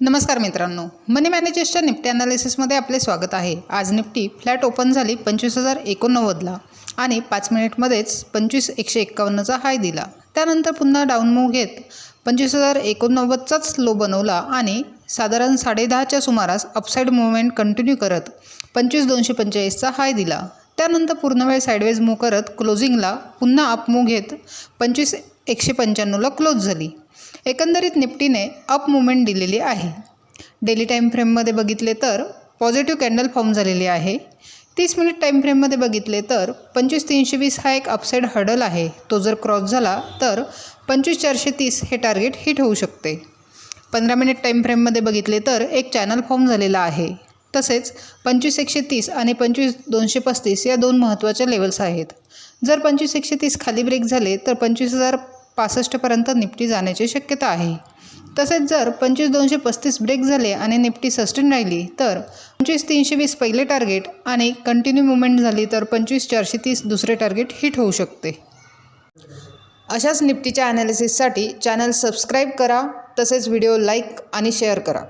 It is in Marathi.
नमस्कार मित्रांनो, मनी मॅनेजर्सच्या निफ्टी ॲनालिसिसमध्ये आपले स्वागत आहे। आज निफ्टी फ्लॅट ओपन झाली 25,089ला आणि 5 मिनिटमध्येच 25,151चा हाय दिला। त्यानंतर पुन्हा डाऊन मूव्ह घेत 25,089चाच लो बनवला आणि साधारण 10:30च्या सुमारास अपसाइड मूव्हमेंट कंटिन्यू करत 25,245चा हाय दिला। त्यानंतर पूर्ण वेळ साइडवेज मूव्ह करत क्लोजिंगला पुन्हा अप मूव्ह घेत 25,195ला क्लोज झाली। एकंदरीत निफ्टीने अप मूवमेंट दिलेली आहे। डेली टाइम फ्रेममध्ये बघितले तर पॉझिटिव्ह कॅन्डल फॉर्म झालेली आहे। 30 मिनिट टाइम फ्रेममध्ये बघितले तर 25,320 हा एक अपसाइड हर्डल आहे। तो जर क्रॉस झाला तर 25,430 हे टार्गेट हिट होऊ शकते। 15 मिनिट टाइम फ्रेममध्ये बघितले तर एक चॅनल फॉर्म झालेला आहे। तसेच 25,130 आणि 25,235 या दोन महत्त्वाच्या लेवल्स आहेत। जर 25,130 खाली ब्रेक झाले तर 25,065 पर्यंत निफ्टी जाण्याची शक्यता आहे। तसेच जर 25,235 ब्रेक झाले आणि निफ्टी सस्टेन राहिली तर 25,320 पहिले टार्गेट आणि कंटिन्यू मूवमेंट झाली तर 25,430 दुसरे टार्गेट हिट होऊ शकते। अशाच निफ्टीच्या ॲनालिसिससाठी चॅनल सबस्क्राईब करा, तसेच व्हिडिओ लाईक आणि शेअर करा।